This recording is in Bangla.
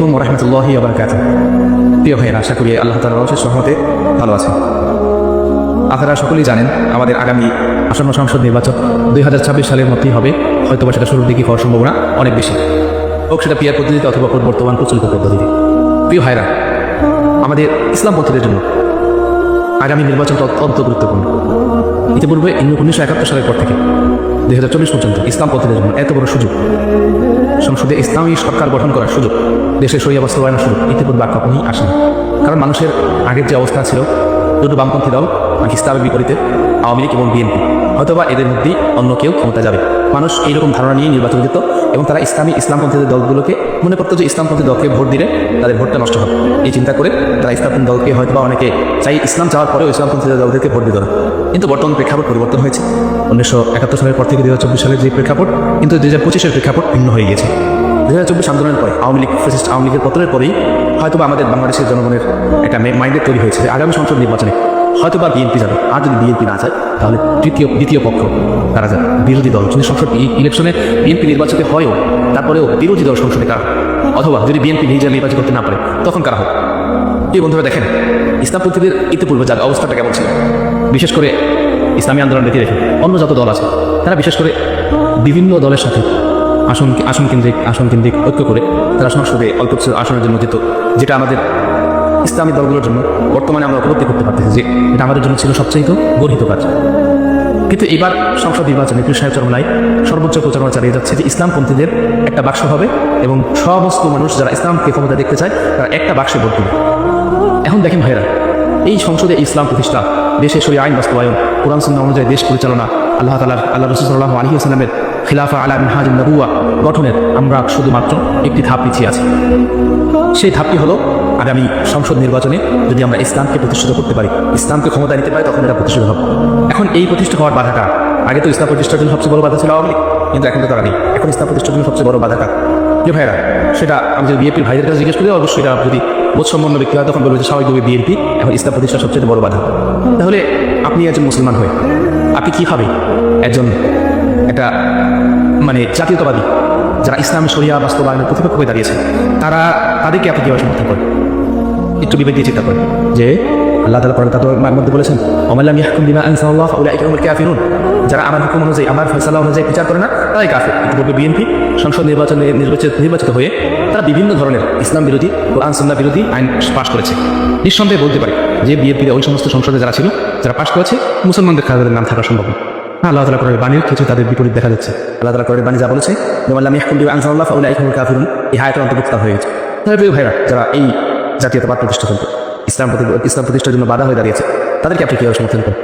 রাহমাতুল্লাহি ওয়া বারাকাতুহু। প্রিয় ভাইয়েরা, আশা করি আল্লাহ তাআলার অশেষ রহমতে ভালো আছেন। আপনারা সকলেই জানেন আমাদের আগামী আসন্ন সংসদ নির্বাচন 2026 সালের মধ্যেই হবে, হয়তো বা সেটা শুরুর দিকে হওয়ার সম্ভাবনা অনেক বেশি, হোক সেটা পিয়ার পদ্ধতিতে অথবা বর্তমান প্রচলিত পদ্ধতিতে। প্রিয় ভাইরা, আমাদের ইসলামপন্থীদের জন্য আগামী নির্বাচনটা অত্যন্ত গুরুত্বপূর্ণ। ইতিপূর্বে 1971 সালের পর থেকে 2024 পর্যন্ত ইসলামপন্থীদের জন্য এত বড় সুযোগ, সংসদে ইসলামী সরকার গঠন করার সুযোগ, দেশের শরিয়া বাস্তবায়নের সুযোগ ইতিপূর্বে আর কখনোই আসেনি। কারণ মানুষের আগের যে অবস্থা ছিল, দুটো বামপন্থী দল, ইসলামের বিপরীতে আওয়ামী লীগ এবং বিএনপি, হয়তোবা এদের মধ্যেই অন্য কেউ ক্ষমতা যাবে। মানুষ এইরকম ধারণা নিয়ে নির্বাচন দিত এবং তারা ইসলামপন্থীদের দলগুলোকে মনে করতো যে ইসলামপন্থী দলকে ভোট দিলে তাদের ভোটটা নষ্ট হবে। এই চিন্তা করে তারা ইসলামপন্থী দলকে হয়তোবা অনেকে ইসলাম চাওয়ার পরেও ইসলামপন্থী দলদেরকে ভোট দিত না। কিন্তু বর্তমান প্রেক্ষাপট পরিবর্তন হয়েছে। 1971 সালের পর থেকে 2024 সালের যে প্রেক্ষাপট, কিন্তু 2025-এর প্রেক্ষাপট ভিন্ন হয়ে গেছে। 2024 আন্দোলনের পরে আওয়ামী লীগের পতনের পরেই হয়তোবা আমাদের বাংলাদেশের জনগণের একটা মাইন্ডেড তৈরি হয়েছে যে আগামী সংসদ নির্বাচনে হয়তোবা বিএনপি যাবে, আর যদি বিএনপি না যায় তাহলে দ্বিতীয় পক্ষ তারা যাবে, বিরোধী দল। যদি সংসদ ইলেকশনে বিএনপি নির্বাচিত হয়ও, তারপরেও বিরোধী দল সংসদে কারা, অথবা যদি বিএনপি নিজে নির্বাচিত করতে না পারে তখন কারা হবে। এই বন্ধুরা দেখেন, ইসলামপন্থীদের ইতিপূর্বে যার অবস্থাটা কেমন ছিল, বিশেষ করে ইসলামী আন্দোলন নীতি রেখে অন্য যত দল আছে তারা বিশেষ করে বিভিন্ন দলের সাথে আসন কেন্দ্রিক ঐক্য করে তারা সংসদে অল্প কিছু আসনের জন্য যেত, যেটা আমাদের ইসলামী দলগুলোর জন্য বর্তমানে আমরা উপলব্ধি করতে পারতেছি যে এটা আমাদের জন্য ছিল সবচেয়ে গর্হিত কাজ। কিন্তু এবার সংসদ নির্বাচনে পীর সাহেব চরমনাই সর্বোচ্চ প্রচারণা চালিয়ে যাচ্ছে যে ইসলামপন্থীদের একটা বাক্স হবে এবং সমস্ত মানুষ যারা ইসলামকে ক্ষমতা দেখতে চায় তারা একটা বাক্সে ভোট দেবে। এখন দেখেন ভাইরা, এই সংসদে ইসলাম প্রতিষ্ঠা, দেশে শরীয়ত আইন বাস্তবায়ন, কোরআন সুন্নাহ অনুযায়ী দেশ পরিচালনা, আল্লাহ রাসূল সাল্লাল্লাহু আলাইহি ওয়াসাল্লামের খিলাফা আলা মিনহাজুন নবুওয়া গঠনের আমরা শুধুমাত্র একটি ধাপ পিছিয়ে আছি। সেই ধাপটি হলো আগামী সংসদ নির্বাচনে যদি আমরা ইসলামকে প্রতিষ্ঠিত করতে পারি, ইসলামকে ক্ষমতা নিতে পারি, তখন এটা প্রতিষ্ঠিত হবে। এখন এই প্রতিষ্ঠা হওয়ার বাধাটা, আগে তো ইসলাম প্রতিষ্ঠার জন্য সবচেয়ে বড় বাধা ছিল আওয়ামী লীগ, কিন্তু এখন তো তারা নেই। এখন ইসলাম প্রতিষ্ঠার জন্য সবচেয়ে বড় বাধাটা যে ভাইরা, সেটা আমি যদি বিএনপির ভাইদের কাছে জিজ্ঞেস করি, অবশ্যই এটা যদি বোধসম্পন্ন ব্যক্তি হয় তখন বলবে যে স্বাভাবিকভাবে বিএনপি এখন ইসলাম প্রতিষ্ঠার সবচেয়ে বড় বাধা। তাহলে আপনি একজন মুসলমান হয়ে আপনি কীভাবে একটা জাতীয়তাবাদী যারা ইসলামী শরিয়া বাস্তবায়নের প্রতিপক্ষ হয়ে দাঁড়িয়েছে তাদেরকে আপনি কীভাবে সমর্থন করেন? একটু বিবেক দিয়ে চিন্তা করেন যে আল্লাহ তাআলা কোরআনের মধ্যে বলেছেন, ওয়া মান ইয়াহকুম বিমা আনজালাল্লাহু ফাউলাইকা হুমুল কাফিরুন, যারা আমার হুকুম অনুযায়ী, আমার ফয়সালা অনুযায়ী বিচার করে না তারাই কাফির। ইতিপূর্বে বিএনপি সংসদ নির্বাচনে নির্বাচিত হয়ে তারা বিভিন্ন ধরনের ইসলাম বিরোধী, কোরআন সুন্নাহ বিরোধী আইন পাশ করেছে। নিঃসন্দেহে বলতে পারি যে বিএনপির ওই সমস্ত সংসদে যারা ছিল, যারা পাশ করেছে, মুসলমানদের তাদের নাম থাকা সম্ভব না। আল্লাহ তাআলা কোরআনের বাণীর কিছু তাদের বিপরীত দেখা যাচ্ছে। আল্লাহ তাআলা কোরআনের বাণী যা বলেছে, ওয়া মান ইয়াহকুম বিমা আনজালাল্লাহু ফাউলাইকা হুমুল কাফিরুন, এই আয়াতের অন্তর্ভুক্ত হয়ে গেছে। তাহলে প্রিয় ভাইরা, যারা এই জাতীয়তাবাদ প্রতিষ্ঠা করতে, ইসলাম প্রতিষ্ঠার জন্য বাধা হয়ে দাঁড়িয়েছে, তাদেরকে আপনি কীভাবে সমর্থন করেন?